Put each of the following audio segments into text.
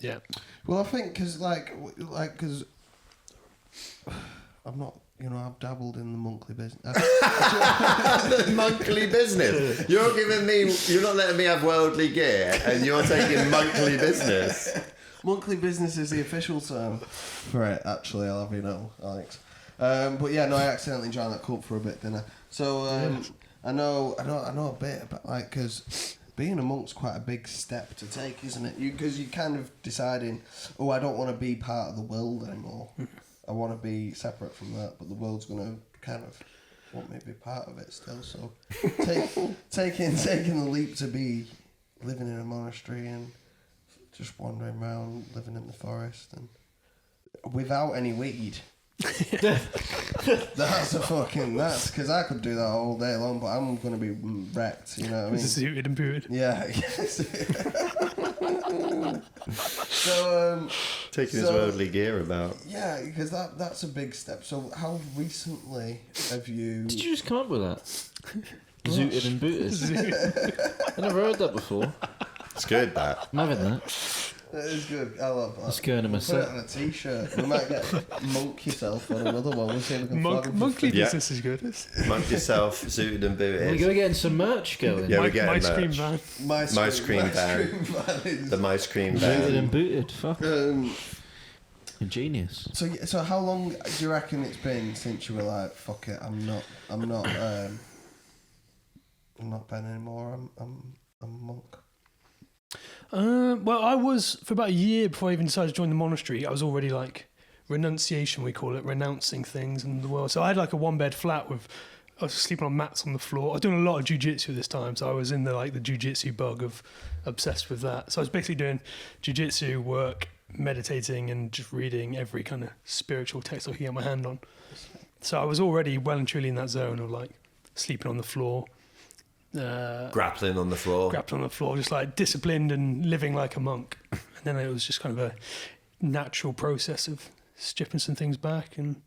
Yeah. Well, I think because I'm not. I've dabbled in the monthly business. The monthly business. You're not letting me have worldly gear, and you're taking monthly business. Monthly business is the official term for it. Actually, I'll have you know, Alex. But yeah, no, I accidentally joined that cult for a bit, didn't I? So I know a bit about because being a monk's quite a big step to take, isn't it? Because you're kind of deciding, I don't want to be part of the world anymore. I want to be separate from that, but the world's going to kind of want me to be part of it still. So taking the leap to be living in a monastery and just wandering around, living in the forest and without any weed. That's because I could do that all day long, but I'm going to be wrecked, you know what I mean? Suited and booted. Yeah. So taking his worldly gear about. Yeah, because that's a big step. So how recently have you... Did you just come up with that? Zooted and booted. I never heard that before. It's good, that. I'm having that. That is good. I love that. Let's go in a Put it on a t-shirt. We might get monk yourself on another one. We'll see if we can Monkly business is good. Monk yourself, zooted and booted. We're getting some merch going. Yeah, we're getting My merch. Scream van. Mice cream van. The mice cream van. Zooted and booted. Fuck. Ingenious. So how long do you reckon it's been since you were like, fuck it, I'm not Ben anymore. I'm a monk. Well, I was, for about a year before I even decided to join the monastery, I was already like renunciation, we call it, renouncing things in the world. So I had like a 1-bed flat I was sleeping on mats on the floor. I was doing a lot of jiu-jitsu this time, so I was in the jiu-jitsu bug of obsessed with that. So I was basically doing jiu-jitsu work, meditating and just reading every kind of spiritual text I could get my hand on. So I was already well and truly in that zone of like sleeping on the floor. Grappling on the floor, just like disciplined and living like a monk. And then it was just kind of a natural process of stripping some things back. And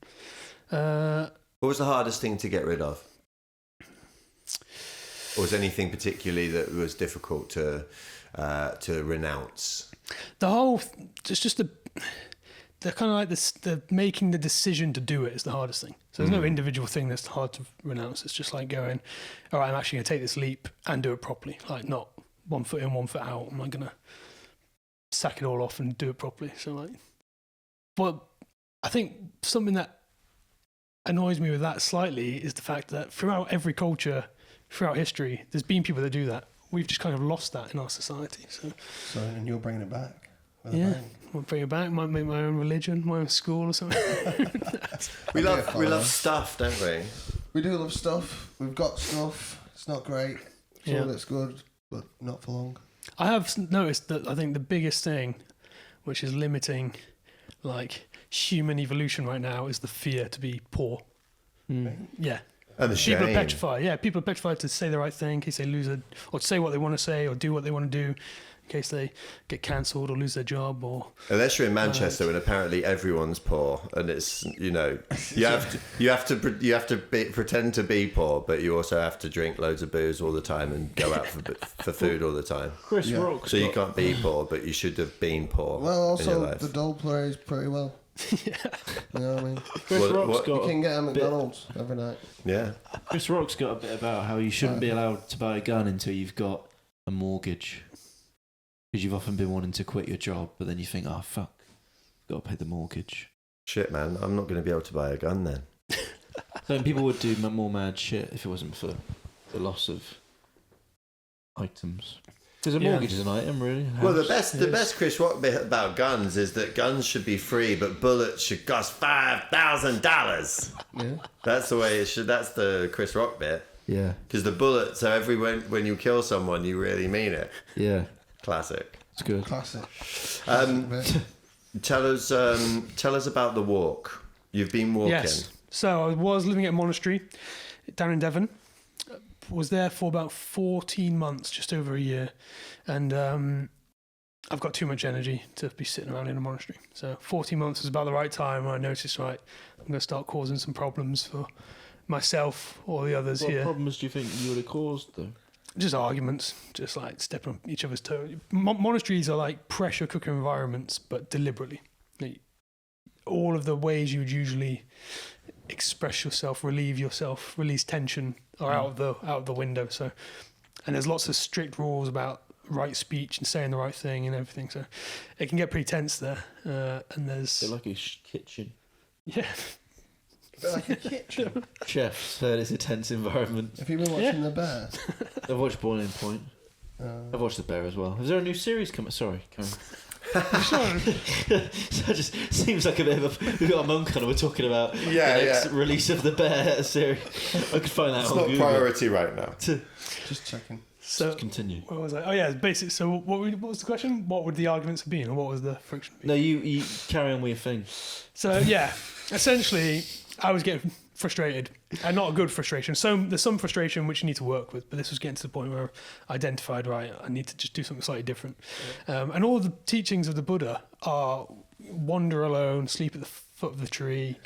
what was the hardest thing to get rid of? Or was anything particularly that was difficult to renounce? It's just the kind of like the making the decision to do it is the hardest thing. So there's no individual thing that's hard to renounce. It's just like going, all right, I'm actually going to take this leap and do it properly. Like not 1 foot in, 1 foot out. I'm not going to sack it all off and do it properly. So like, but I think something that annoys me with that slightly is the fact that throughout every culture, throughout history, there's been people that do that. We've just kind of lost that in our society. So and you're bringing it back. Yeah, I'll bring it back. Might make my own religion, my own school or something. we love stuff, don't we? We do love stuff. We've got stuff. It's not great. Some of it's good, but not for long. I have noticed that I think the biggest thing, which is limiting, like human evolution right now, is the fear to be poor. Yeah. And the shame. People are petrified. Yeah, people are petrified to say the right thing in case they lose it, or to say what they want to say, or do what they want to do, in case they get cancelled or lose their job. Or unless you're in Manchester and apparently everyone's poor, and it's you have to pretend to be poor, but you also have to drink loads of booze all the time and go out for food all the time. Chris Rock. So you can't be poor, but you should have been poor. Well, in also your life. the doll plays pretty well. yeah. You know what I mean? Chris Rock's got you can get at McDonald's every night. Yeah. Chris Rock's got a bit about how you shouldn't be allowed to buy a gun until you've got a mortgage. Because you've often been wanting to quit your job, but then you think, oh, fuck, got to pay the mortgage. Shit, man, I'm not going to be able to buy a gun then. So people would do more mad shit if it wasn't for the loss of items. Because a mortgage is an item, really. Well, the best Chris Rock bit about guns is that guns should be free, but bullets should cost $5,000. Yeah. That's the way it should. That's the Chris Rock bit. Yeah. Because the bullets are when you kill someone, you really mean it. Yeah. Classic. It's good. Classic. Tell us about the walk. You've been walking. Yes. So I was living at a monastery down in Devon. Was there for about 14 months, just over a year. And I've got too much energy to be sitting around in a monastery. So 14 months was about the right time when I noticed, right, I'm going to start causing some problems for myself or the others here. What problems do you think you would have caused, though? just arguments, just like stepping on each other's toes. Monasteries are like pressure cooker environments, but deliberately. All of the ways you would usually express yourself, relieve yourself, release tension are out of the window. So, and there's lots of strict rules about right speech and saying the right thing and everything. So, it can get pretty tense there. And there's They're like a kitchen. yeah. A bit like a kitchen. Chef's heard it's a tense environment. Have you been watching The Bear? I've watched Boiling Point. I've watched The Bear as well. Is there a new series coming? Sorry, Karen. So it just seems like a bit of a. We've got a monk on and we're talking about the next release of The Bear series. I could find that It's on not Google. Priority right now. Just checking. So Let's continue. where was I? Oh yeah, basically. So what was the question? What would the arguments have been, or what was the friction? No, you carry on with your thing. So yeah, essentially, I was getting frustrated, and not a good frustration. So there's some frustration which you need to work with, but this was getting to the point where I identified, right, I need to just do something slightly different. And all the teachings of the Buddha are wander alone, sleep at the foot of the tree,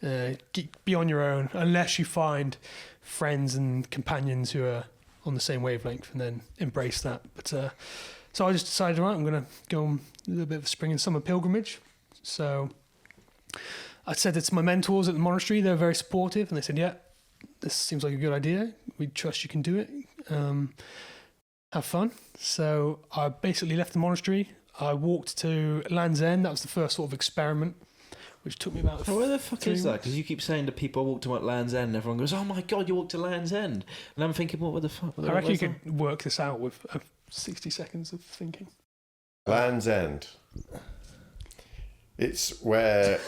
be on your own, unless you find friends and companions who are on the same wavelength, and then embrace that. But so I just decided, right, I'm going to go on a little bit of a spring and summer pilgrimage. So I said it to my mentors at the monastery. They were very supportive, and they said, yeah, this seems like a good idea. We trust you can do it. Have fun. So I basically left the monastery. I walked to Land's End. That was the first sort of experiment, which took me about... Where the fuck is that? Because you keep saying to people, I walked to Land's End, and everyone goes, oh my God, you walked to Land's End. And I'm thinking, what the fuck? I reckon you could work this out with 60 seconds of thinking. Land's End. It's where